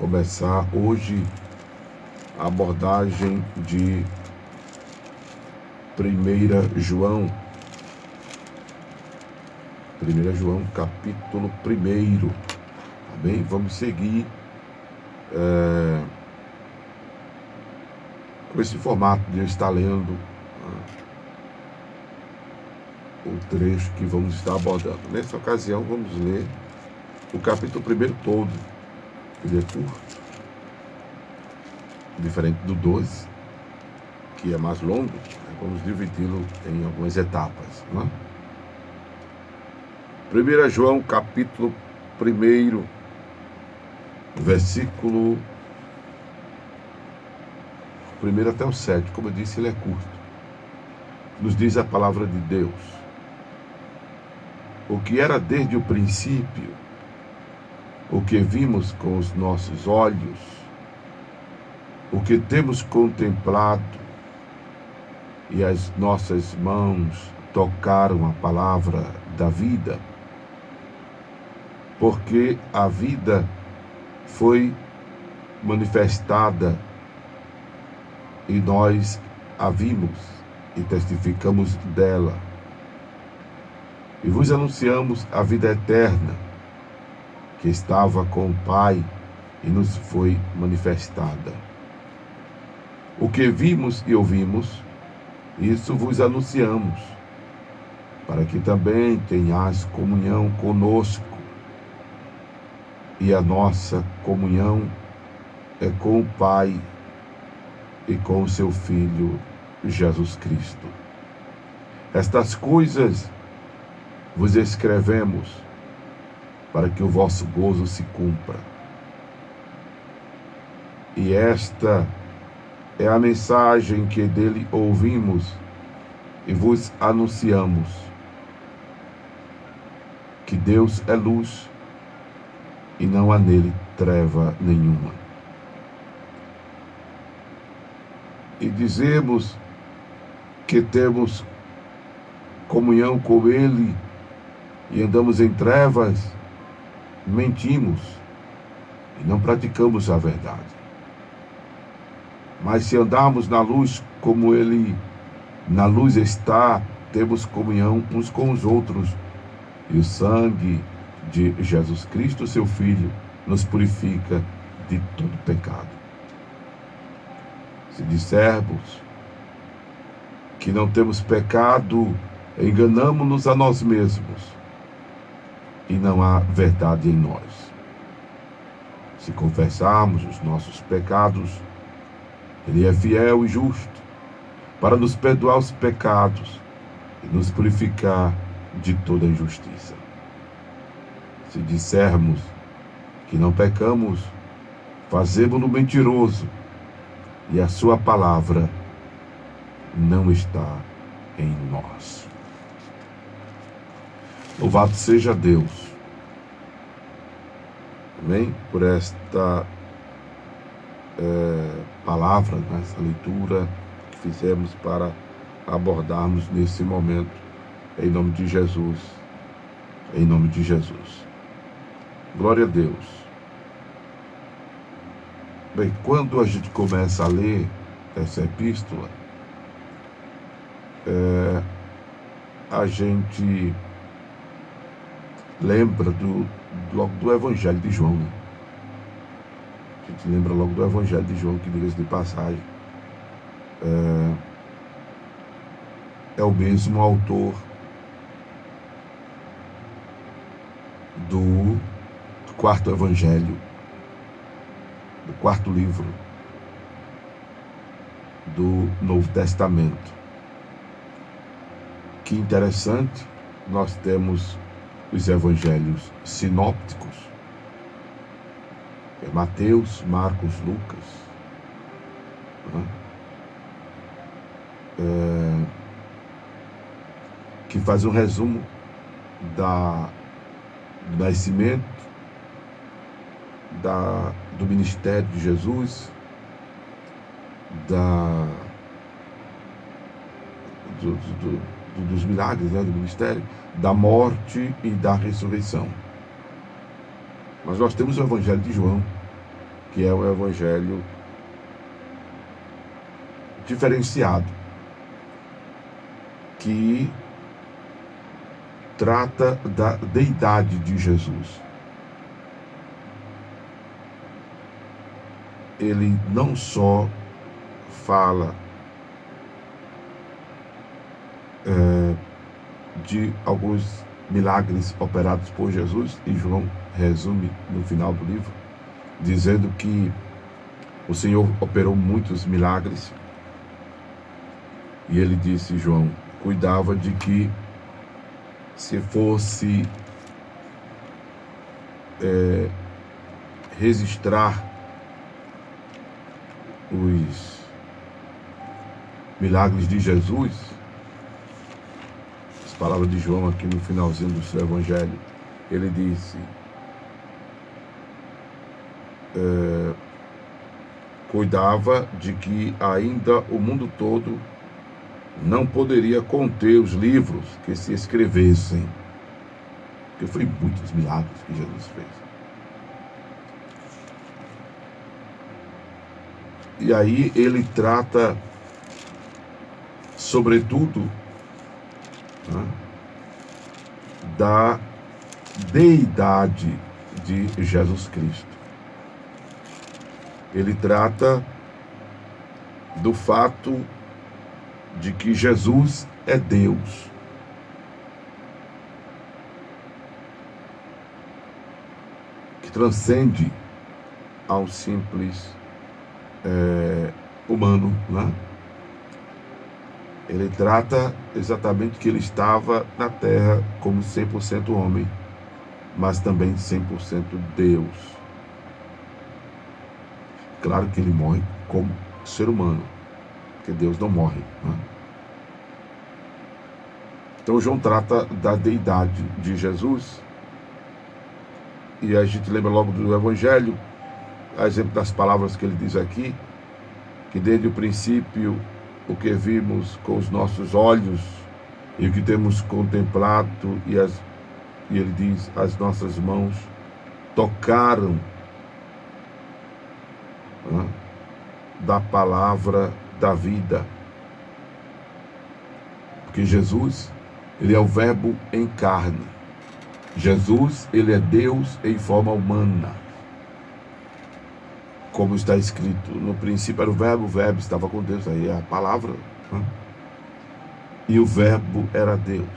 começar hoje a abordagem de 1 João. 1 João, capítulo 1. Tá bem? Vamos seguir com esse formato de eu estar lendo o trecho que vamos estar abordando. Nessa ocasião, vamos ler o capítulo 1 todo. Ele é curto, diferente do 12, que é mais longo. Vamos dividi-lo em algumas etapas. Né? 1 João, capítulo 1, versículo 1 até o 7. Como eu disse, ele é curto. Nos diz a palavra de Deus: o que era desde o princípio, o que vimos com os nossos olhos, o que temos contemplado, e as nossas mãos tocaram a palavra da vida, porque a vida foi manifestada e nós a vimos e testificamos dela. E vos anunciamos a vida eterna, que estava com o Pai e nos foi manifestada. O que vimos e ouvimos, isso vos anunciamos, para que também tenhais comunhão conosco. E a nossa comunhão é com o Pai e com o seu Filho, Jesus Cristo. Estas coisas vos escrevemos, para que o vosso gozo se cumpra. E esta é a mensagem que dele ouvimos e vos anunciamos: que Deus é luz e não há nele treva nenhuma. E dizemos que temos comunhão com ele e andamos em trevas, mentimos e não praticamos a verdade. Mas se andarmos na luz como ele na luz está, temos comunhão uns com os outros, e o sangue de Jesus Cristo, seu Filho, nos purifica de todo pecado. Se dissermos que não temos pecado, enganamo-nos a nós mesmos e não há verdade em nós. Se confessarmos os nossos pecados, ele é fiel e justo para nos perdoar os pecados e nos purificar de toda injustiça. Se dissermos que não pecamos, fazemo-no mentiroso e a sua palavra não está em nós. Louvado seja Deus, amém, por esta palavra, essa leitura que fizemos para abordarmos nesse momento, em nome de Jesus, em nome de Jesus. Glória a Deus. Bem, quando a gente começa a ler essa epístola, a gente lembra logo do Evangelho de João, né? A gente lembra logo do Evangelho de João, que, diga-se de passagem, é o mesmo autor do quarto Evangelho, do quarto livro do Novo Testamento. Que interessante, nós temos os evangelhos sinópticos, Mateus, Marcos, Lucas, né? Que faz um resumo do nascimento, do ministério de Jesus, dos milagres, né, do ministério, da morte e da ressurreição. Mas nós temos o Evangelho de João, que é um evangelho diferenciado, que trata da deidade de Jesus. Ele não só fala de alguns milagres operados por Jesus, e João resume no final do livro, dizendo que o Senhor operou muitos milagres, e ele disse, João, cuidava de que se fosse registrar os milagres de Jesus, as palavras de João aqui no finalzinho do seu evangelho, ele disse, cuidava de que ainda o mundo todo não poderia conter os livros que se escrevessem, porque foi muitos milagres que Jesus fez. E aí ele trata, sobretudo, né, da deidade de Jesus Cristo. Ele trata do fato de que Jesus é Deus. Que transcende ao simples humano, né? Ele trata exatamente que ele estava na terra como 100% homem, mas também 100% Deus. Claro que ele morre como ser humano, porque Deus não morre, né? Então João trata da deidade de Jesus, e a gente lembra logo do Evangelho, a exemplo das palavras que ele diz aqui, que desde o princípio o que vimos com os nossos olhos e o que temos contemplado, e ele diz, as nossas mãos tocaram, né, da palavra da vida. Porque Jesus, ele é o verbo em carne. Jesus, ele é Deus em forma humana. Como está escrito, no princípio era o verbo estava com Deus, aí é a palavra, né? E o verbo era Deus.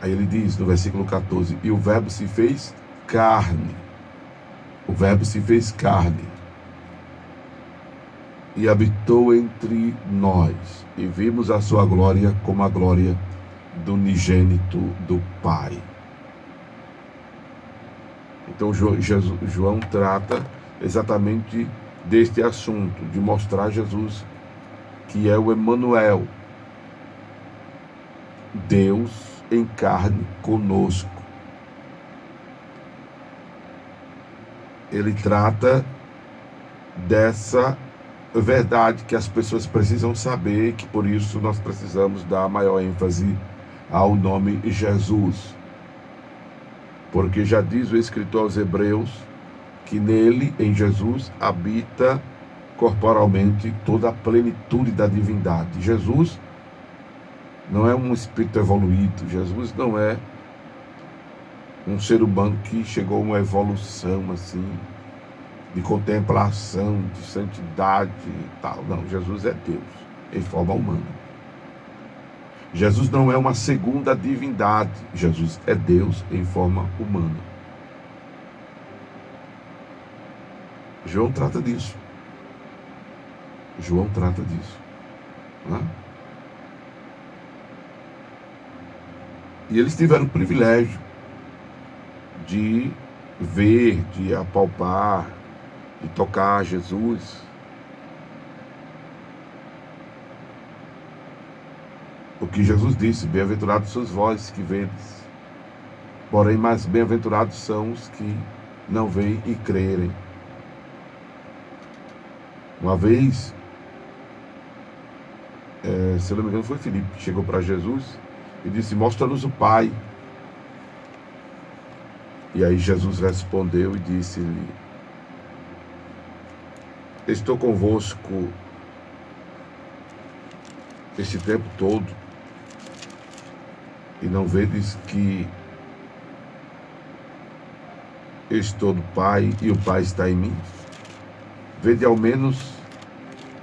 Aí ele diz no versículo 14, e o verbo se fez carne. O verbo se fez carne e habitou entre nós, e vimos a sua glória como a glória do unigênito do Pai. Então João trata exatamente deste assunto, de mostrar Jesus, que é o Emanuel, Deus em carne conosco. Ele trata dessa verdade que as pessoas precisam saber, que por isso nós precisamos dar maior ênfase ao nome Jesus. Porque já diz o escritor aos Hebreus que nele, em Jesus, habita corporalmente toda a plenitude da divindade. Jesus não é um espírito evoluído, Jesus não é um ser humano que chegou a uma evolução assim, de contemplação, de santidade e tal. Não, Jesus é Deus em forma humana. Jesus não é uma segunda divindade, Jesus é Deus em forma humana. João trata disso. João trata disso, né? E eles tiveram o privilégio de ver, de apalpar, de tocar Jesus. O que Jesus disse, bem-aventurados sois vós que vedes, porém mais bem-aventurados são os que não veem e crerem. Uma vez, se eu não me engano foi Filipe, que chegou para Jesus e disse, mostra-nos o Pai. E aí Jesus respondeu e disse-lhe, estou convosco este tempo todo, e não vedes que estou no Pai e o Pai está em mim? Vede ao menos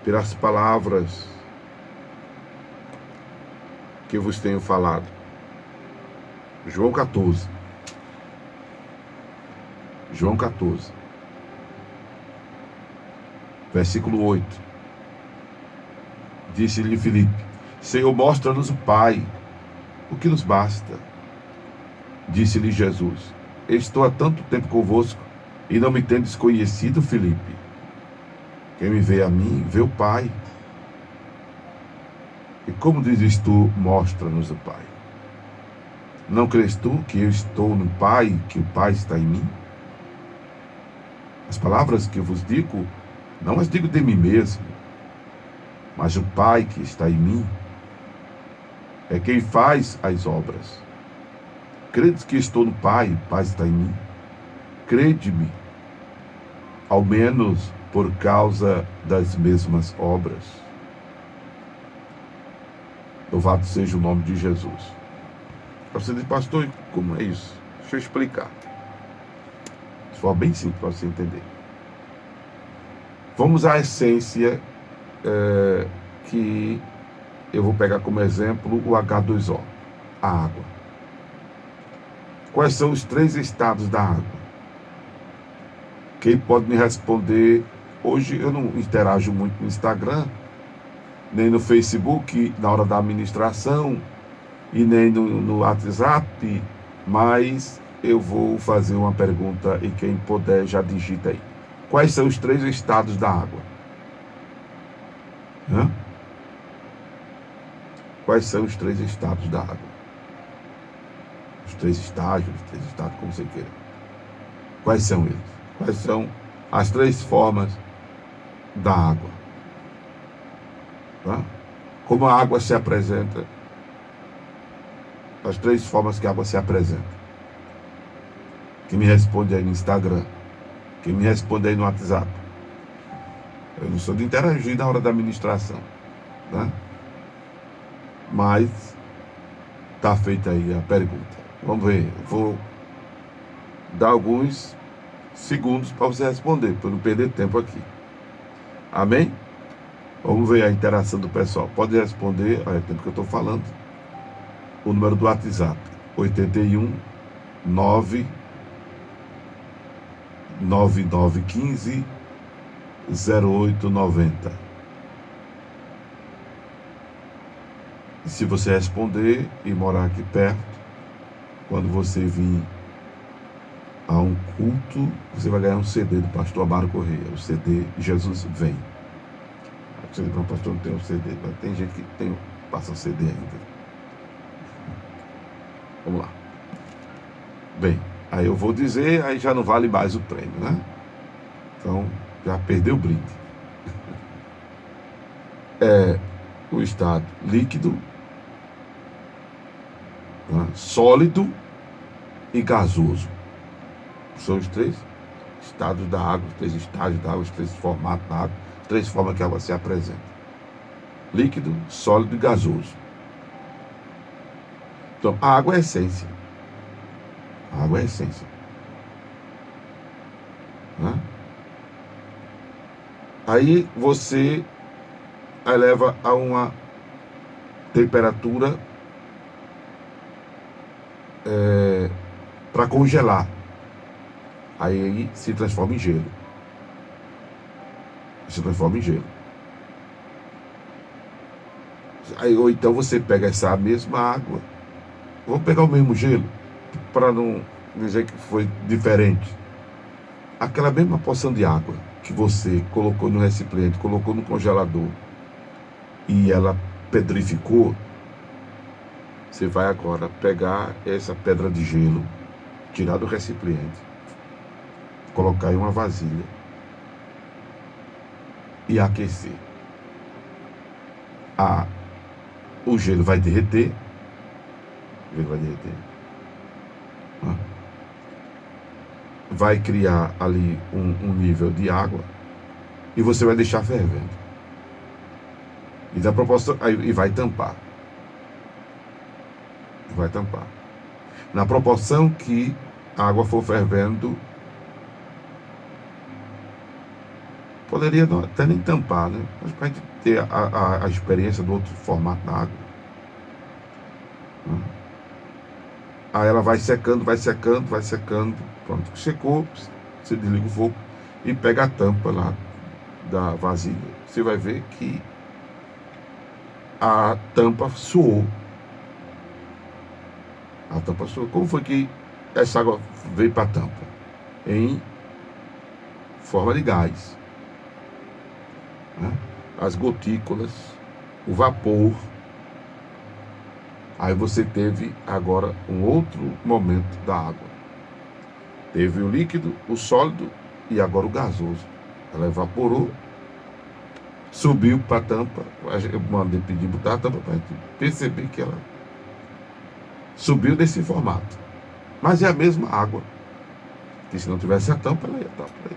pelas palavras que vos tenho falado. João 14. João 14. Versículo 8. Disse-lhe Filipe: Senhor, mostra-nos o Pai, o que nos basta. Disse-lhe Jesus: Estou há tanto tempo convosco e não me tendes conhecido, Filipe? Quem me vê a mim, vê o Pai. E como dizes tu, mostra-nos o Pai? Não crês tu que eu estou no Pai e que o Pai está em mim? As palavras que eu vos digo, não as digo de mim mesmo, mas o Pai que está em mim é quem faz as obras. Credes que estou no Pai, o Pai está em mim? Crede-me, ao menos por causa das mesmas obras. Louvado seja o nome de Jesus. Você diz, pastor, como é isso? Deixa eu explicar. De forma bem simples para você entender. Vamos à essência que eu vou pegar como exemplo o H2O, a água. Quais são os 3 estados da água? Quem pode me responder? Hoje eu não interajo muito no Instagram, nem no Facebook, na hora da administração, e nem no WhatsApp, mas eu vou fazer uma pergunta e quem puder já digita aí. Quais são os 3 estados da água? Quais são os 3 estados da água? Os 3 estágios, os 3 estados, como você queira. Quais são eles? Quais são as 3 formas da água? Como a água se apresenta? As 3 formas que a água se apresenta. Quem me responde aí no Instagram? Quem me responde aí no WhatsApp? Eu não sou de interagir na hora da administração, né? Mas está feita aí a pergunta. Vamos ver, eu vou dar alguns segundos para você responder, para não perder tempo aqui. Amém? Vamos ver a interação do pessoal. Pode responder, olha o tempo que eu estou falando. O número do WhatsApp, 81 9 9915 0890. E se você responder e morar aqui perto, quando você vir a um culto, você vai ganhar um CD do pastor Amaro Correia, o CD Jesus Vem. Você diz, não, pastor, não tem um CD, mas tem gente que passa o CD ainda. Vamos lá. Bem, aí eu vou dizer, aí já não vale mais o prêmio, né? Então, já perdeu o brinde. É o estado líquido, né? Sólido e gasoso. São os 3 estados da água, os 3 estágios da água, os 3 formatos da água, as 3 formas que a água se apresenta. Líquido, sólido e gasoso. Então, a água é a essência. A água é a essência. Né? Aí você eleva a uma temperatura para congelar. Aí se transforma em gelo. Se transforma em gelo. Aí, ou então você pega essa mesma água. Vamos pegar o mesmo gelo, para não dizer que foi diferente. Aquela mesma porção de água que você colocou no recipiente, colocou no congelador e ela pedrificou, você vai agora pegar essa pedra de gelo, tirar do recipiente, colocar em uma vasilha e aquecer. O gelo vai derreter. Vai criar ali um nível de água. e você vai deixar fervendo. E da proporção, e vai tampar. Vai tampar. Na proporção que a água for fervendo, poderia até nem tampar, né? Mas para a gente ter a experiência do outro formato da água. Né? Aí ela vai secando, vai secando, vai secando. Pronto, secou, você desliga o fogo e pega a tampa lá da vasilha. Você vai ver que a tampa suou. A tampa suou. Como foi que essa água veio para a tampa? Em forma de gás. Né? As gotículas, o vapor. Aí você teve agora um outro momento da água. Teve o líquido, o sólido e agora o gasoso. Ela evaporou, subiu para a tampa. Eu mandei pedir botar a tampa para a gente perceber que ela subiu desse formato. Mas é a mesma água. Que se não tivesse a tampa, ela ia estar por aí.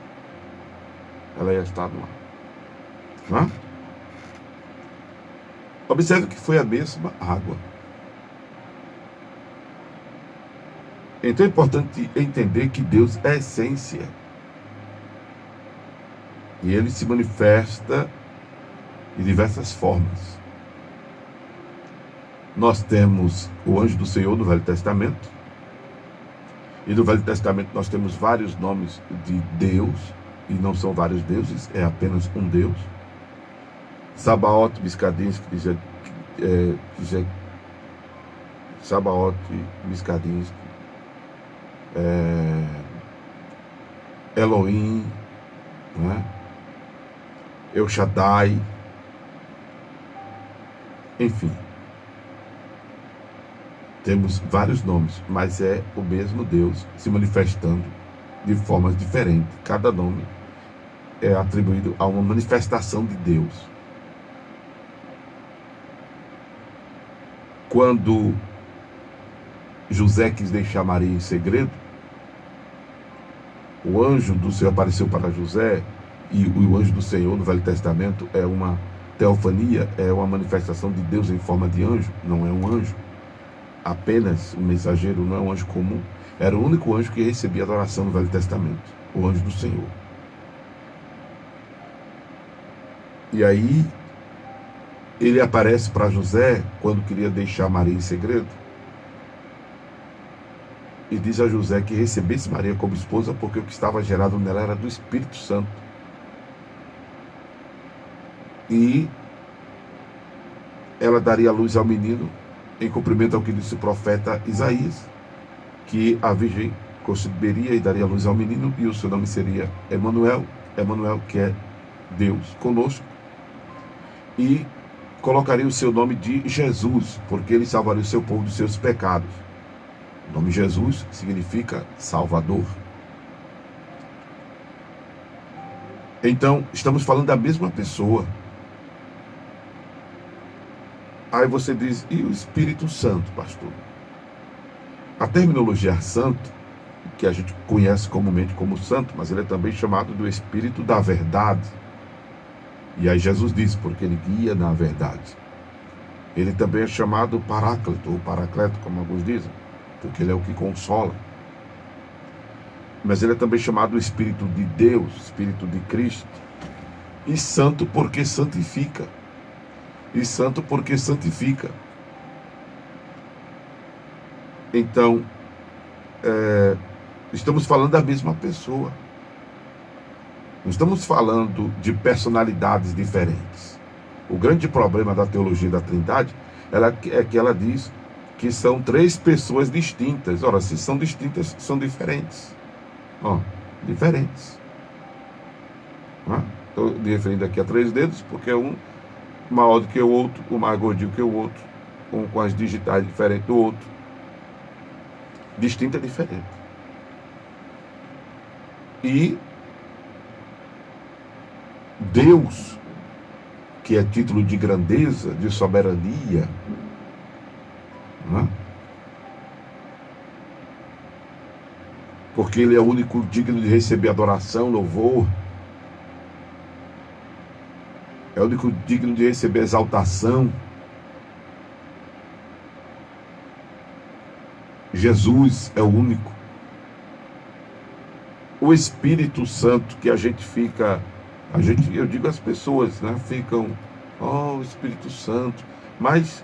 Ela ia estar no ar. Não é? Observe que foi a mesma água. Então é importante entender que Deus é a essência. E ele se manifesta de diversas formas. Nós temos o anjo do Senhor no Velho Testamento. E no Velho Testamento nós temos vários nomes de Deus. E não são vários deuses, é apenas um Deus. Sabaoth, Miskadinsky, Sabaoth, Miskadinsky, Elohim, né? El Shaddai, enfim, temos vários nomes, mas é o mesmo Deus se manifestando de formas diferentes. Cada nome é atribuído a uma manifestação de Deus. Quando José quis deixar Maria em segredo, o anjo do Senhor apareceu para José, e o anjo do Senhor no Velho Testamento é uma teofania, é uma manifestação de Deus em forma de anjo, não é um anjo, apenas um mensageiro, não é um anjo comum. Era o único anjo que recebia adoração no Velho Testamento, o anjo do Senhor. E aí, ele aparece para José, quando queria deixar Maria em segredo, e diz a José que recebesse Maria como esposa, porque o que estava gerado nela era do Espírito Santo. E ela daria luz ao menino, em cumprimento ao que disse o profeta Isaías, que a virgem conceberia e daria luz ao menino, e o seu nome seria Emanuel, que é Deus conosco, e colocaria o seu nome de Jesus, porque ele salvaria o seu povo dos seus pecados. O nome Jesus significa Salvador. Então, estamos falando da mesma pessoa. Aí você diz, e o Espírito Santo, pastor? A terminologia santo, que a gente conhece comumente como santo, mas ele é também chamado do Espírito da Verdade. E aí Jesus diz, porque ele guia na verdade. Ele também é chamado Paráclito, ou Paracleto, como alguns dizem, porque ele é o que consola. Mas ele é também chamado Espírito de Deus, Espírito de Cristo. E santo porque santifica. E santo porque santifica. Então, estamos falando da mesma pessoa. Não estamos falando de personalidades diferentes. O grande problema da teologia da Trindade é que ela diz que são três pessoas distintas. Ora, se são distintas, são diferentes. Diferentes. Estou me referindo aqui a três dedos, porque um maior do que o outro, um mais gordinho que o outro, um com as digitais diferentes do outro. Distinto é diferente. E Deus, que é título de grandeza, de soberania, porque ele é o único digno de receber adoração, louvor. é o único digno de receber exaltação. Jesus é o único. O Espírito Santo que a gente fica, eu digo as pessoas, né, ficam, oh, o Espírito Santo, mas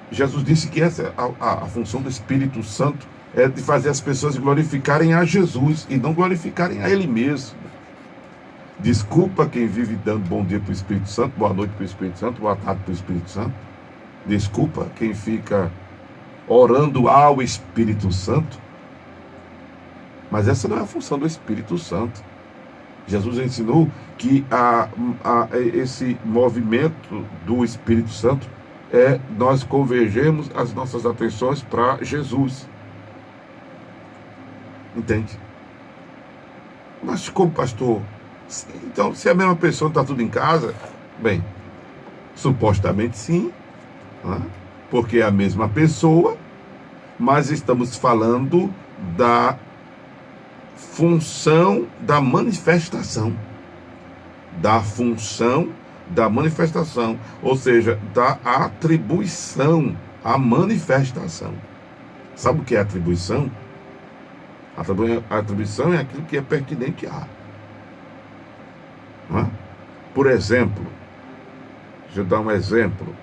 Jesus disse que essa a função do Espírito Santo é de fazer as pessoas glorificarem a Jesus e não glorificarem a Ele mesmo. Desculpa quem vive dando bom dia para o Espírito Santo, boa noite para o Espírito Santo, boa tarde para o Espírito Santo. Desculpa quem fica orando ao Espírito Santo. Mas essa não é a função do Espírito Santo. Jesus ensinou que esse movimento do Espírito Santo é nós convergemos as nossas atenções para Jesus. Entende? Mas como, pastor? Então, se a mesma pessoa está tudo em casa, bem, supostamente sim, né? Porque é a mesma pessoa, mas estamos falando da função da manifestação. Da função da manifestação, ou seja, da atribuição, a manifestação. Sabe o que é atribuição? A atribuição é aquilo que é pertinente a. Não é? Por exemplo, deixa eu dar um exemplo.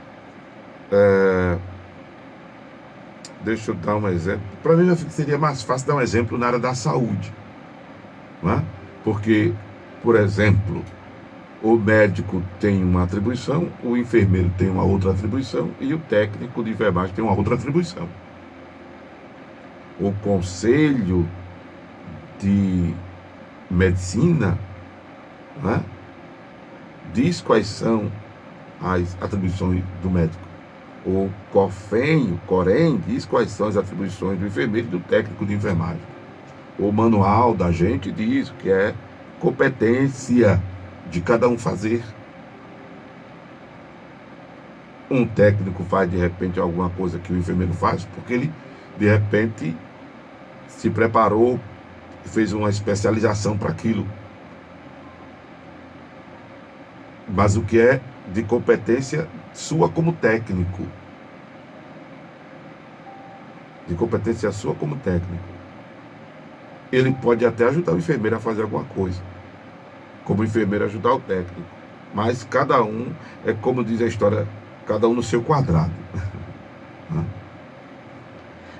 Deixa eu dar um exemplo. Para mim seria mais fácil dar um exemplo na área da saúde. Não é? Porque, por exemplo, o médico tem uma atribuição, o enfermeiro tem uma outra atribuição e o técnico de enfermagem tem uma outra atribuição. O conselho de medicina, né, diz quais são as atribuições do médico. O COREM diz quais são as atribuições do enfermeiro e do técnico de enfermagem. O manual da gente diz o que é competência de cada um fazer. Um técnico faz de repente alguma coisa que o enfermeiro faz, porque ele de repente se preparou, fez uma especialização para aquilo. Mas o que é de competência sua como técnico? De competência sua como técnico. Ele pode até ajudar o enfermeiro a fazer alguma coisa, como o enfermeiro ajudar o técnico. Mas cada um, é como diz a história, cada um no seu quadrado.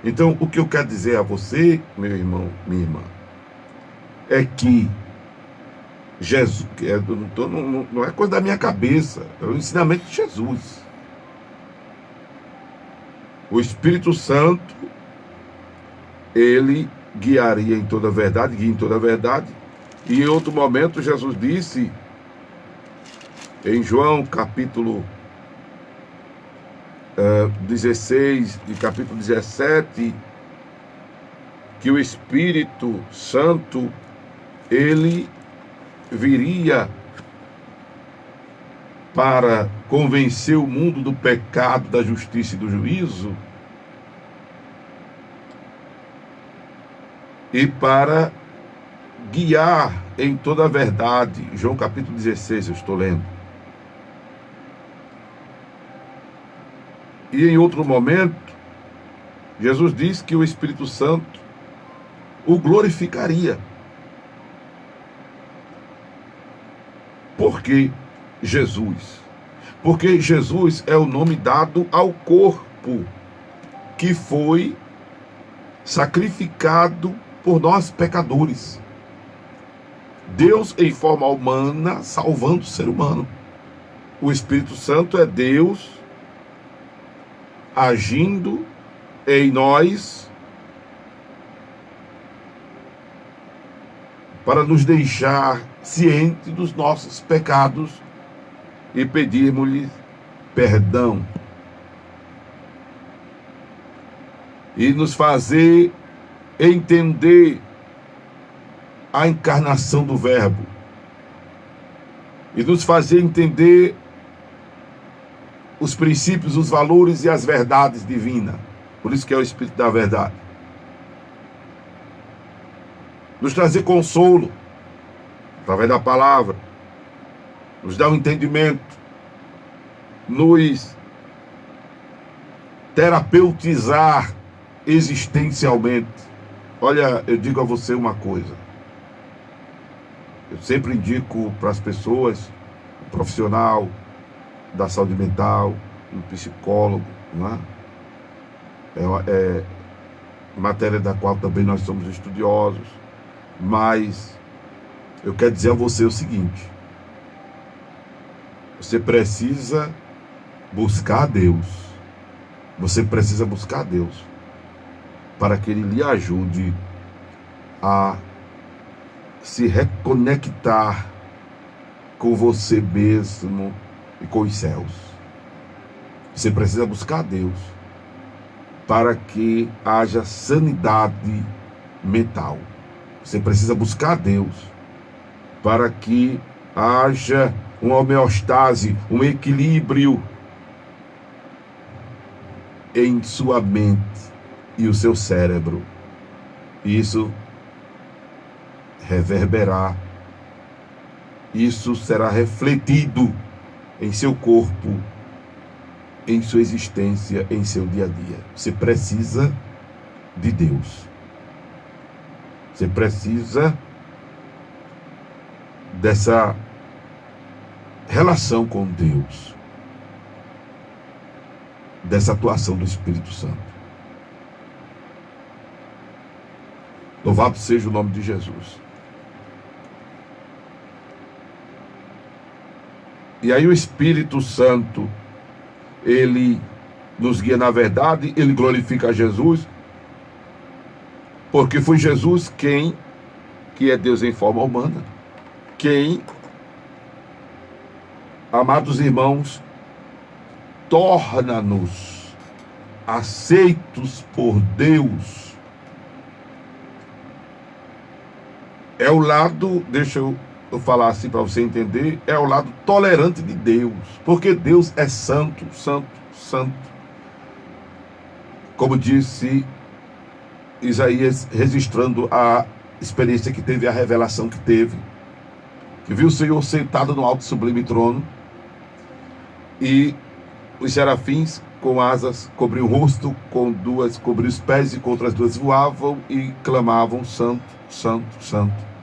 Então, o que eu quero dizer a você, meu irmão, minha irmã, é que Jesus, não é coisa da minha cabeça, é o ensinamento de Jesus. O Espírito Santo, ele guiaria em toda a verdade, guia em toda a verdade. E em outro momento Jesus disse, em João capítulo 16 e capítulo 17, que o Espírito Santo, ele viria para convencer o mundo do pecado, da justiça e do juízo, e para guiar em toda a verdade. João capítulo 16, eu estou lendo. E em outro momento, Jesus disse que o Espírito Santo o glorificaria. Por que Jesus? Porque Jesus é o nome dado ao corpo que foi sacrificado por nós pecadores. Deus em forma humana salvando o ser humano. O Espírito Santo é Deus agindo em nós para nos deixar cientes dos nossos pecados e pedirmos-lhe perdão. E nos fazer entender a encarnação do Verbo. E nos fazer entender os princípios, os valores e as verdades divinas. Por isso que é o Espírito da verdade. Nos trazer consolo, através da palavra. nos dá um entendimento, nos terapeutizar existencialmente. Olha, eu digo a você uma coisa. Eu sempre indico para as pessoas, um profissional da saúde mental, um psicólogo, não é? É matéria da qual também nós somos estudiosos, mas eu quero dizer a você o seguinte: você precisa buscar a Deus, você precisa buscar a Deus, para que Ele lhe ajude a se reconectar com você mesmo e com os céus. Você precisa buscar a Deus para que haja sanidade mental. Você precisa buscar a Deus para que haja uma homeostase, um equilíbrio em sua mente e o seu cérebro. Isso reverberar, isso será refletido em seu corpo, em sua existência, em seu dia a dia. Você precisa de Deus. Você precisa dessa relação com Deus, dessa atuação do Espírito Santo. Louvado seja o nome de Jesus. E aí o Espírito Santo, ele nos guia na verdade, ele glorifica a Jesus, porque foi Jesus quem, que é Deus em forma humana, quem, amados irmãos, torna-nos aceitos por Deus. É o lado, deixa eu falar assim para você entender, é o lado tolerante de Deus, porque Deus é santo, santo, santo. Como disse Isaías, registrando a experiência que teve, a revelação que teve, que viu o Senhor sentado no alto sublime trono, e os serafins com asas cobriam o rosto, com duas cobriam os pés, e com outras duas voavam e clamavam: santo, santo, santo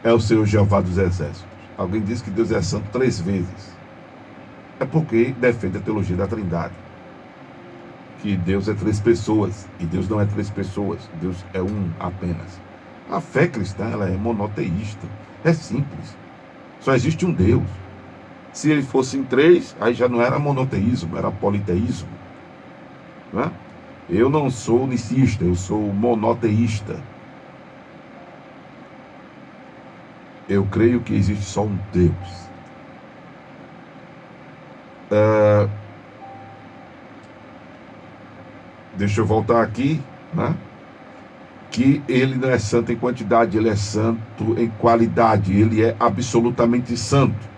é o Senhor Jeová dos exércitos. Alguém diz que Deus é santo 3 vezes. É porque defende a teologia da Trindade, que Deus é 3 pessoas, e Deus não é 3 pessoas, Deus é um apenas. A fé cristã, ela é monoteísta, é simples, só existe um Deus. Se ele fosse em 3, aí já não era monoteísmo, era politeísmo, não é? Eu não sou unicista, eu sou monoteísta. Eu creio que existe só um Deus. Deixa eu voltar aqui, né? Que ele não é santo em quantidade, ele é santo em qualidade, ele é absolutamente santo.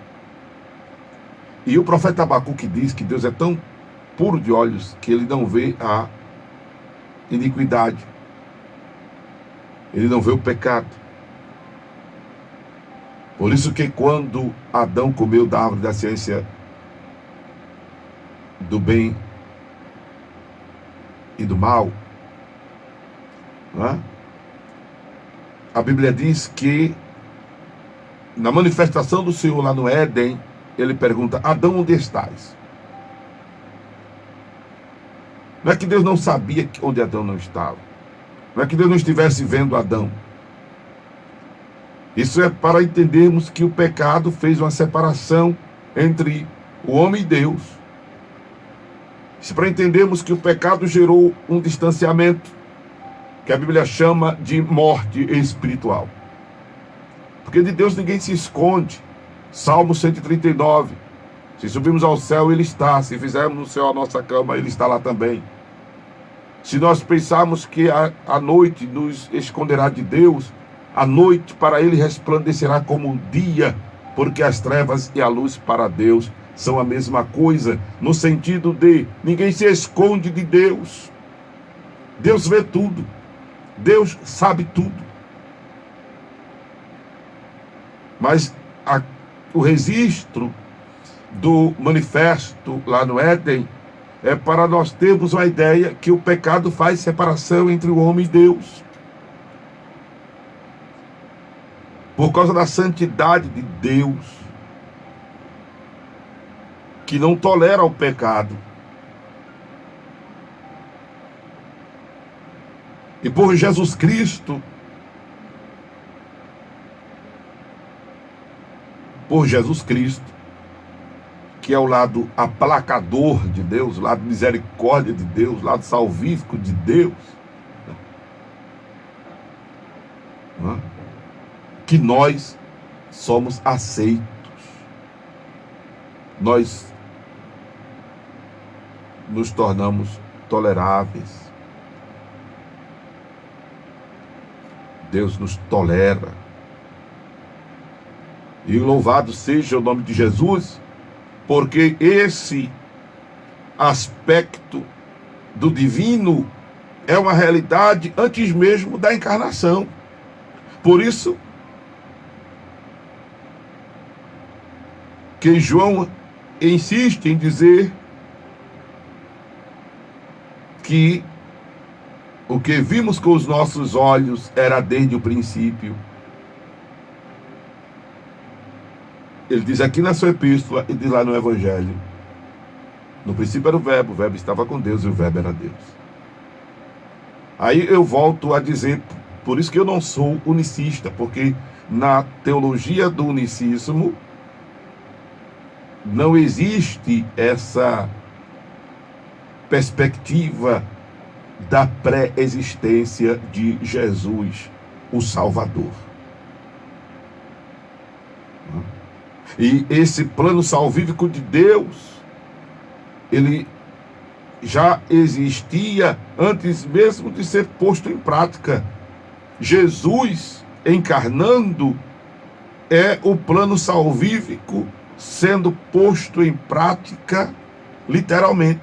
E o profeta Abacuque diz que Deus é tão puro de olhos que ele não vê a iniquidade, ele não vê o pecado. Por isso que quando Adão comeu da árvore da ciência do bem e do mal, né? A Bíblia diz que na manifestação do Senhor lá no Éden, ele pergunta: Adão, onde estás? Não é que Deus não sabia onde Adão não estava, não é que Deus não estivesse vendo Adão. Isso é para entendermos que o pecado fez uma separação entre o homem e Deus. Isso é para entendermos que o pecado gerou um distanciamento, que a Bíblia chama de morte espiritual. Porque de Deus ninguém se esconde. Salmo 139. Se subirmos ao céu, Ele está. Se fizermos no céu a nossa cama, Ele está lá também. Se nós pensarmos que a noite nos esconderá de Deus, a noite para Ele resplandecerá como o dia, porque as trevas e a luz para Deus são a mesma coisa, no sentido de ninguém se esconde de Deus. Deus vê tudo. Deus sabe tudo. Mas o registro do manifesto lá no Éden é para nós termos uma ideia que o pecado faz separação entre o homem e Deus. Por causa da santidade de Deus, que não tolera o pecado. E por Jesus Cristo, que é o lado aplacador de Deus, o lado misericórdia de Deus, o lado salvífico de Deus, que nós somos aceitos. Nós nos tornamos toleráveis. Deus nos tolera. E louvado seja o nome de Jesus, porque esse aspecto do divino é uma realidade antes mesmo da encarnação. Por isso que João insiste em dizer que o que vimos com os nossos olhos era desde o princípio. Ele diz aqui na sua epístola e diz lá no Evangelho: no princípio era o Verbo estava com Deus e o Verbo era Deus. Aí eu volto a dizer, por isso que eu não sou unicista, porque na teologia do unicismo não existe essa perspectiva da pré-existência de Jesus, o Salvador. E esse plano salvífico de Deus, ele já existia antes mesmo de ser posto em prática. Jesus encarnando é o plano salvífico sendo posto em prática literalmente.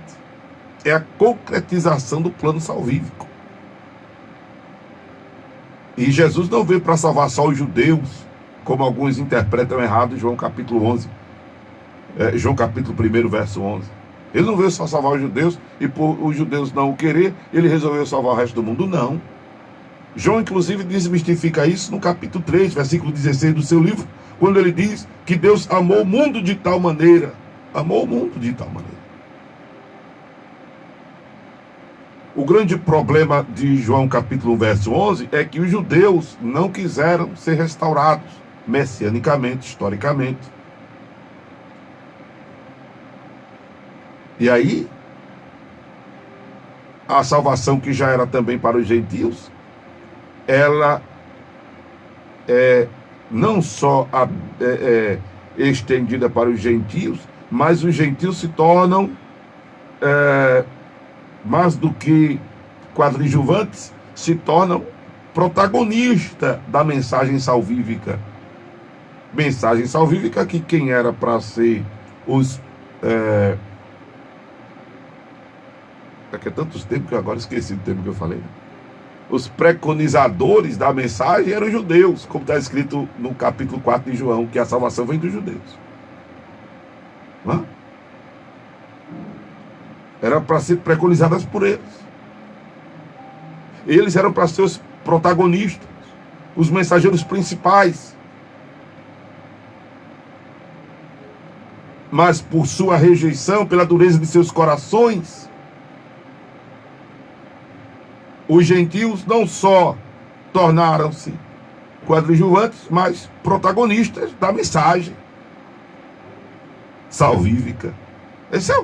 É a concretização do plano salvífico. E Jesus não veio para salvar só os judeus, como alguns interpretam errado em João capítulo 11. João capítulo 1, verso 11. Ele não veio só salvar os judeus, e por os judeus não o querer, ele resolveu salvar o resto do mundo, não. João, inclusive, desmistifica isso no capítulo 3, versículo 16 do seu livro, quando ele diz que Deus amou o mundo de tal maneira. Amou o mundo de tal maneira. O grande problema de João capítulo 1, verso 11, é que os judeus não quiseram ser restaurados, messianicamente, historicamente. E aí, a salvação que já era também para os gentios, ela é não só estendida para os gentios, mas os gentios se tornam mais do que coadjuvantes, se tornam protagonistas da mensagem salvífica. Mensagem salvífica que quem era para ser os... Daqui a tantos tempos que eu agora esqueci do termo que eu falei. Os preconizadores da mensagem eram os judeus, como está escrito no capítulo 4 de João, que a salvação vem dos judeus. Era para ser preconizadas por eles. Eles eram para ser os protagonistas, os mensageiros principais. Mas por sua rejeição, pela dureza de seus corações, os gentios não só tornaram-se coadjuvantes, mas protagonistas da mensagem salvífica. Essa é a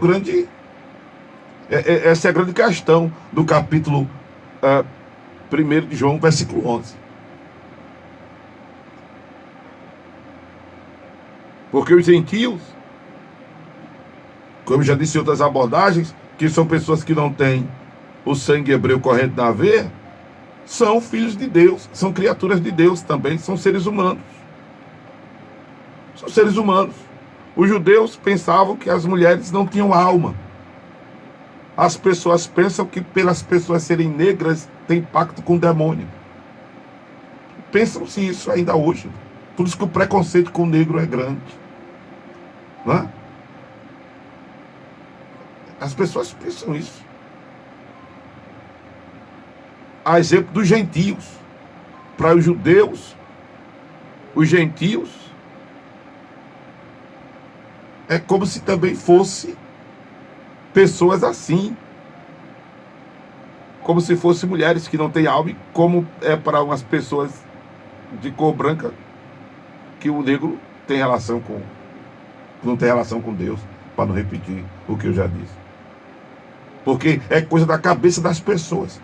grande questão do capítulo 1 de João, versículo 11. Porque os gentios, como eu já disse em outras abordagens, que são pessoas que não têm o sangue hebreu corrente na veia, são filhos de Deus, são criaturas de Deus também, são seres humanos. São seres humanos. Os judeus pensavam que as mulheres não tinham alma. As pessoas pensam que pelas pessoas serem negras tem pacto com o demônio. Pensam-se isso ainda hoje. Por isso que o preconceito com o negro é grande. Não é? As pessoas pensam isso. A exemplo dos gentios. Para os judeus, os gentios é como se também fosse pessoas assim. Como se fossem mulheres que não têm alma, como é para umas pessoas de cor branca que o negro tem relação com, não tem relação com Deus, para não repetir o que eu já disse. Porque é coisa da cabeça das pessoas.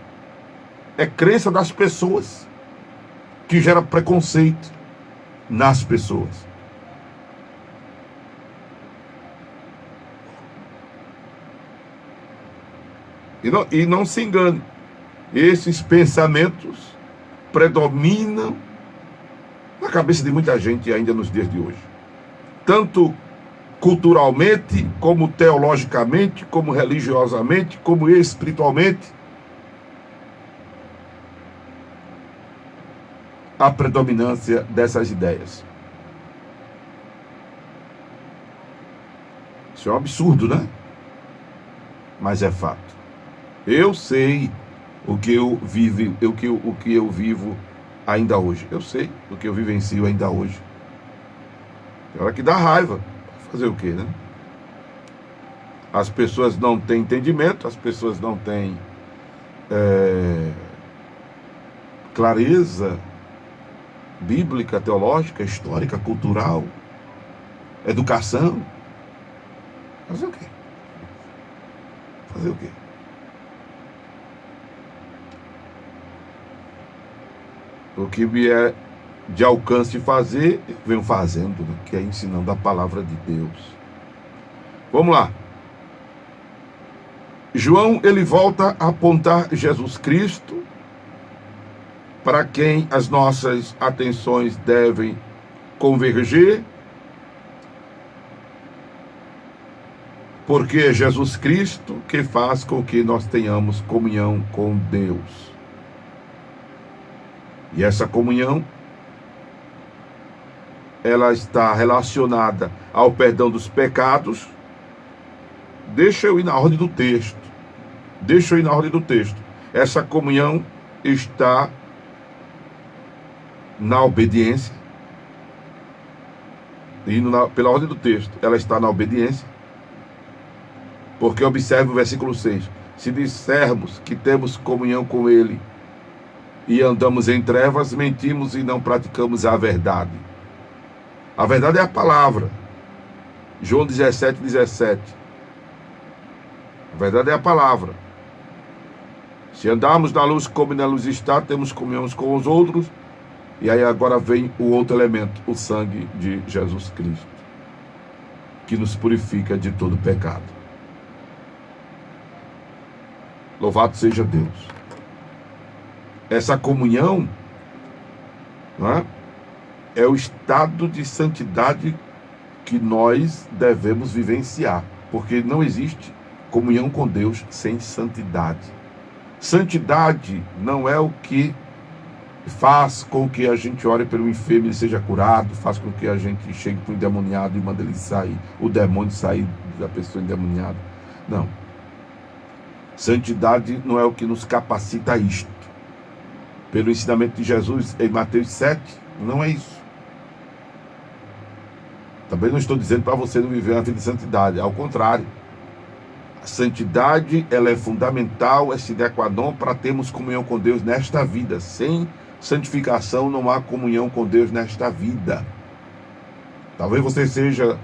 É crença das pessoas que gera preconceito nas pessoas. E não se engane, esses pensamentos predominam na cabeça de muita gente ainda nos dias de hoje. Tanto culturalmente, como teologicamente, como religiosamente, como espiritualmente. A predominância dessas ideias. Isso é um absurdo, né? Mas é fato. Eu sei o que eu vivo ainda hoje. Eu sei o que eu vivencio ainda hoje. É hora que dá raiva. Fazer o quê, né? As pessoas não têm entendimento, as pessoas não têm clareza bíblica, teológica, histórica, cultural, educação. Fazer o quê? Fazer o quê? O que me é de alcance de fazer, eu venho fazendo, né? Que é ensinando a palavra de Deus. Vamos lá. João, ele volta a apontar Jesus Cristo, para quem as nossas atenções devem converger, porque é Jesus Cristo que faz com que nós tenhamos comunhão com Deus. E essa comunhão, ela está relacionada ao perdão dos pecados. Deixa eu ir na ordem do texto. Essa comunhão está na obediência. Pela ordem do texto, ela está na obediência. Porque observe o versículo 6. Se dissermos que temos comunhão com Ele e andamos em trevas, mentimos e não praticamos a verdade. A verdade é a palavra. João 17:17. A verdade é a palavra. Se andarmos na luz como na luz está, temos comunhão uns com os outros. E aí agora vem o outro elemento, o sangue de Jesus Cristo, que nos purifica de todo pecado. Louvado seja Deus. Essa comunhão, não é o estado de santidade que nós devemos vivenciar, porque não existe comunhão com Deus sem santidade. Santidade não é o que faz com que a gente ore pelo enfermo e seja curado, faz com que a gente chegue para o endemoniado e manda ele sair, o demônio sair da pessoa endemoniada. Não. Santidade não é o que nos capacita a isto. Pelo ensinamento de Jesus em Mateus 7, não é isso. Também não estou dizendo para você não viver uma vida de santidade, ao contrário. A santidade, ela é fundamental, é sine qua non para termos comunhão com Deus nesta vida. Sem santificação não há comunhão com Deus nesta vida. Talvez você seja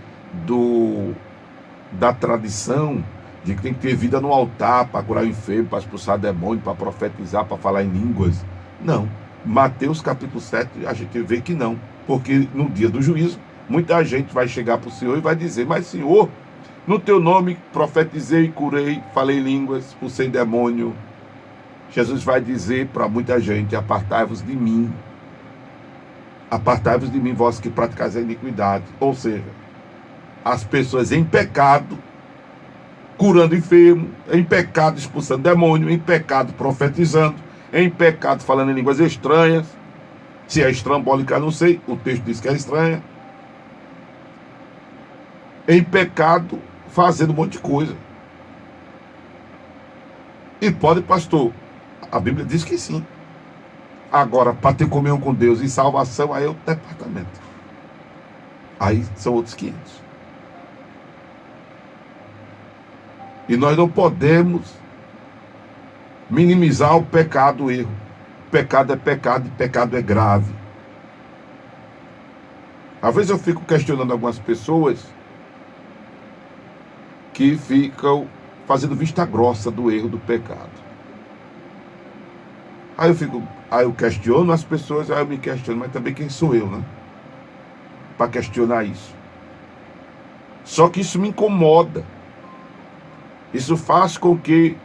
da tradição de que tem que ter vida no altar para curar o enfermo, para expulsar demônio, para profetizar, para falar em línguas. Não. Mateus capítulo 7, a gente vê que não. Porque no dia do juízo, muita gente vai chegar para o Senhor e vai dizer: mas Senhor, no teu nome profetizei, curei, falei línguas, expulsei demônio. Jesus vai dizer para muita gente: apartai-vos de mim. Apartai-vos de mim, vós que praticais a iniquidade. Ou seja, as pessoas em pecado, curando enfermo, em pecado expulsando demônio, em pecado profetizando, em pecado falando em línguas estranhas. Se é estrambólica, não sei, o texto diz que é estranha. Em pecado, fazendo um monte de coisa. E pode, pastor. A Bíblia diz que sim. Agora, para ter comunhão com Deus e salvação, aí é outro departamento. Aí são outros 500. E nós não podemos minimizar o pecado, o erro. Pecado é pecado e pecado é grave. Às vezes eu fico questionando algumas pessoas que ficam fazendo vista grossa do erro, do pecado. Aí eu questiono as pessoas, aí eu me questiono, mas também quem sou eu, né? Para questionar isso. Só que isso me incomoda. Isso faz com que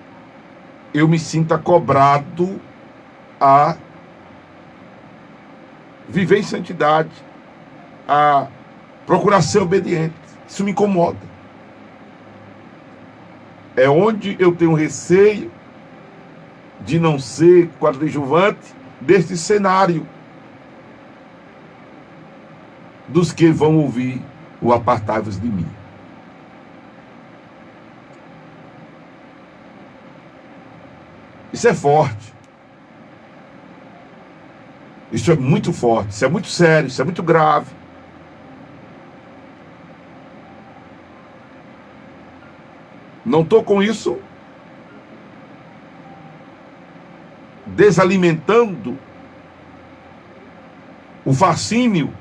eu me sinta cobrado a viver em santidade, a procurar ser obediente. Isso me incomoda. É onde eu tenho receio de não ser coadjuvante deste cenário dos que vão ouvir o apartai-vos de mim. Isso é forte. Isso é muito forte, isso é muito sério, isso é muito grave. Não estou com isso desalimentando o fascínio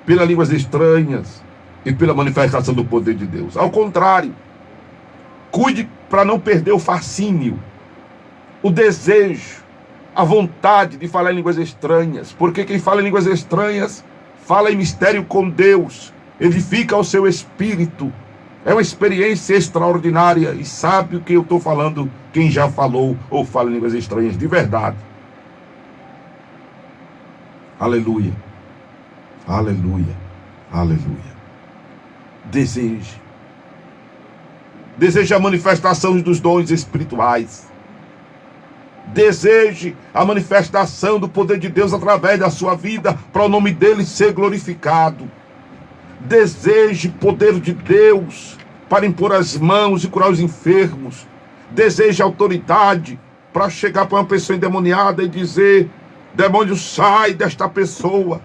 pelas línguas estranhas e pela manifestação do poder de Deus. Ao contrário, cuide para não perder o fascínio, o desejo, a vontade de falar em línguas estranhas, porque quem fala em línguas estranhas fala em mistério com Deus, edifica o seu espírito. É uma experiência extraordinária e sabe o que eu estou falando, quem já falou ou fala em línguas estranhas de verdade. Aleluia, aleluia, aleluia. Deseje a manifestação dos dons espirituais. Deseje a manifestação do poder de Deus através da sua vida, para o nome dele ser glorificado. Deseje poder de Deus para impor as mãos e curar os enfermos. Deseje autoridade para chegar para uma pessoa endemoniada e dizer: demônio, sai desta pessoa.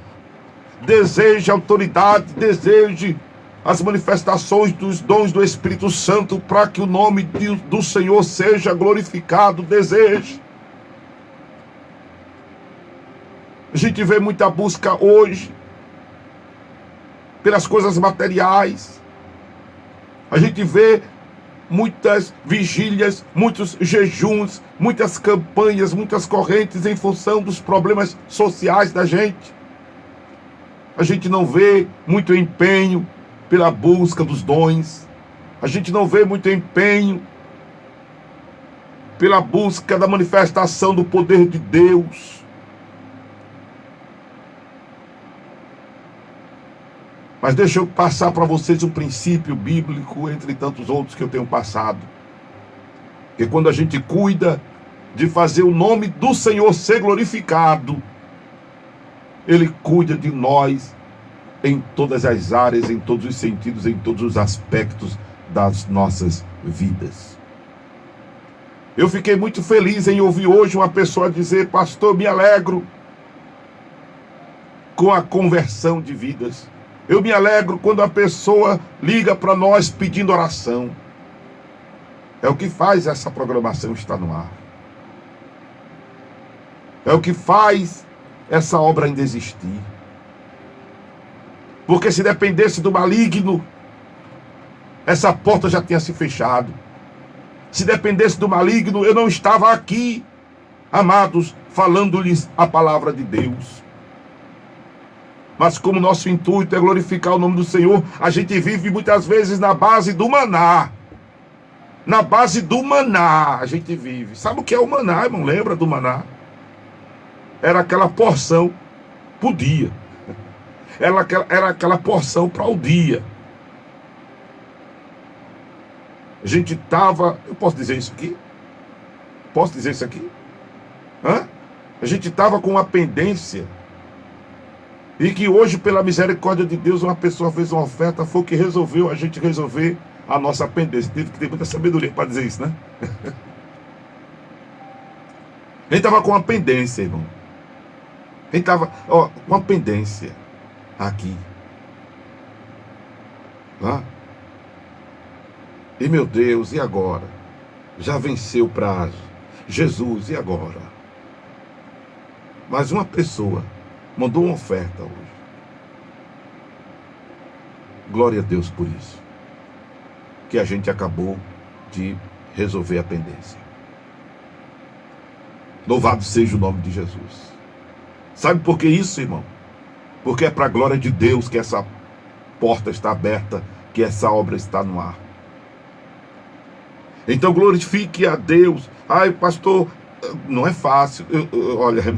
Deseje autoridade, deseje as manifestações dos dons do Espírito Santo para que o nome do Senhor seja glorificado. Deseje. A gente vê muita busca hoje pelas coisas materiais. A gente vê muitas vigílias, muitos jejuns, muitas campanhas, muitas correntes em função dos problemas sociais da gente. A gente não vê muito empenho pela busca dos dons. A gente não vê muito empenho pela busca da manifestação do poder de Deus. Mas deixa eu passar para vocês um princípio bíblico, entre tantos outros que eu tenho passado. Que quando a gente cuida de fazer o nome do Senhor ser glorificado, Ele cuida de nós em todas as áreas, em todos os sentidos, em todos os aspectos das nossas vidas. Eu fiquei muito feliz em ouvir hoje uma pessoa dizer: pastor, me alegro com a conversão de vidas. Eu me alegro quando a pessoa liga para nós pedindo oração. É o que faz essa programação estar no ar. É o que faz essa obra ainda existir. Porque se dependesse do maligno, essa porta já tinha se fechado. Se dependesse do maligno, eu não estava aqui, amados, falando-lhes a palavra de Deus. Mas como nosso intuito é glorificar o nome do Senhor, a gente vive muitas vezes na base do maná. Na base do maná a gente vive. Sabe o que é o maná, irmão? Lembra do maná? Era aquela porção por dia. Era aquela porção para o dia. A gente estava... Eu posso dizer isso aqui? Posso dizer isso aqui? Hã? A gente estava com uma pendência. E que hoje, pela misericórdia de Deus, uma pessoa fez uma oferta, foi o que resolveu a gente resolver a nossa pendência. Teve que ter muita sabedoria para dizer isso, né? A gente estava com uma pendência, irmão. A gente estava com uma pendência aqui. Tá? E meu Deus, e agora? Já venceu o prazo. Jesus, e agora? Mas uma pessoa mandou uma oferta hoje. Glória a Deus por isso. Que a gente acabou de resolver a pendência. Louvado seja o nome de Jesus. Sabe por que isso, irmão? Porque é para a glória de Deus que essa porta está aberta, que essa obra está no ar. Então glorifique a Deus. Ai, pastor, não é fácil. Olha, eu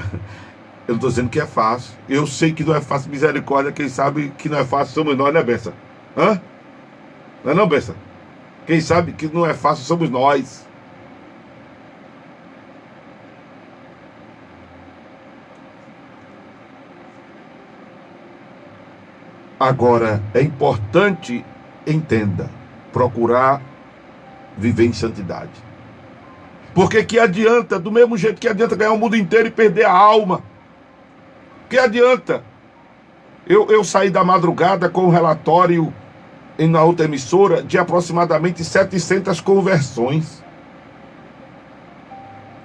não estou dizendo que é fácil. Eu sei que não é fácil. Misericórdia, quem sabe que não é fácil somos nós, né, Bessa? Hã? Não é não, Bessa? Quem sabe que não é fácil somos nós. Agora, é importante, entenda, procurar viver em santidade. Porque que adianta, do mesmo jeito que adianta ganhar o mundo inteiro e perder a alma? Que adianta? Eu saí da madrugada com um relatório na outra emissora de aproximadamente 700 conversões.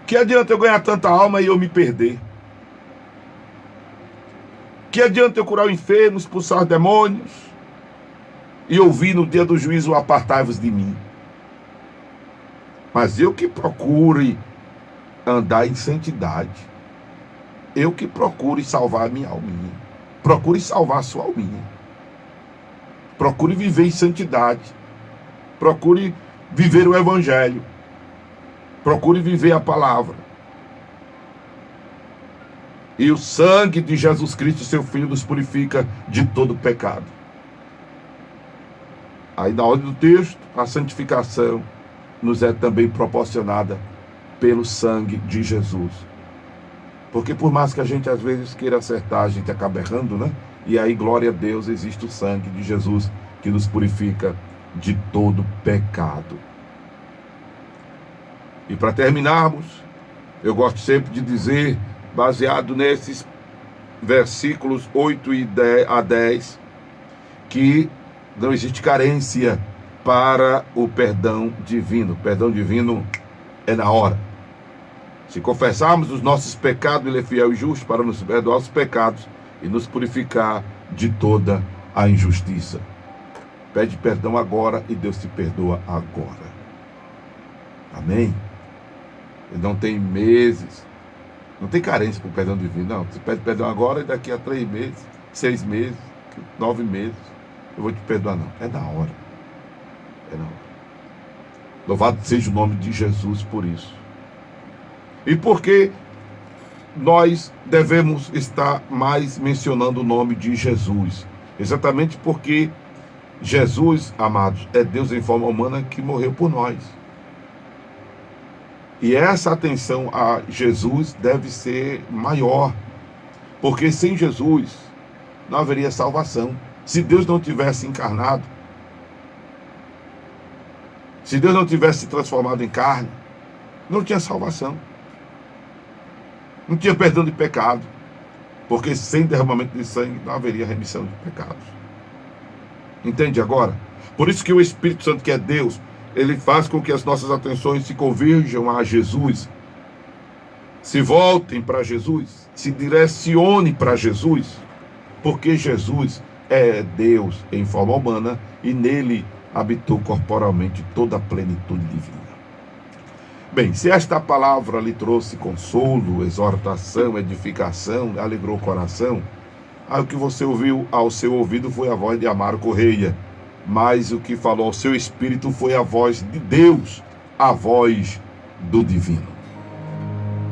Que adianta eu ganhar tanta alma e eu me perder? Que adianta eu curar o enfermo, expulsar os demônios e ouvir no dia do juízo: apartai-vos de mim? Mas eu que procure andar em santidade, eu que procure salvar a minha alminha, procure salvar a sua alminha, procure viver em santidade, procure viver o evangelho, procure viver a palavra. E o sangue de Jesus Cristo, seu Filho, nos purifica de todo pecado. Aí na ordem do texto, a santificação nos é também proporcionada pelo sangue de Jesus. Porque por mais que a gente às vezes queira acertar, a gente acaba errando, né? E aí, glória a Deus, existe o sangue de Jesus que nos purifica de todo pecado. E para terminarmos, eu gosto sempre de dizer, baseado nesses versículos 8 a 10, que não existe carência para o perdão divino. O perdão divino é na hora. Se confessarmos os nossos pecados, Ele é fiel e justo para nos perdoar os pecados e nos purificar de toda a injustiça. Pede perdão agora e Deus te perdoa agora. Amém? Ele não tem meses, não tem carência para o perdão divino. Não, você pede perdão agora e daqui a 3 meses, 6 meses, 9 meses, eu vou te perdoar. Não, é na hora. É na hora. Louvado seja o nome de Jesus por isso. E por que nós devemos estar mais mencionando o nome de Jesus? Exatamente porque Jesus, amados, é Deus em forma humana que morreu por nós. E essa atenção a Jesus deve ser maior, porque sem Jesus não haveria salvação. Se Deus não tivesse encarnado, se Deus não tivesse se transformado em carne, não tinha salvação. Não tinha perdão de pecado, porque sem derramamento de sangue não haveria remissão de pecados. Entende agora? Por isso que o Espírito Santo, que é Deus, ele faz com que as nossas atenções se convirjam a Jesus, se voltem para Jesus, se direcione para Jesus, porque Jesus é Deus em forma humana e nele habitou corporalmente toda a plenitude divina. Bem, se esta palavra lhe trouxe consolo, exortação, edificação, alegrou o coração, aí o que você ouviu ao seu ouvido foi a voz de Amaro Correia, mas o que falou ao seu espírito foi a voz de Deus, a voz do divino.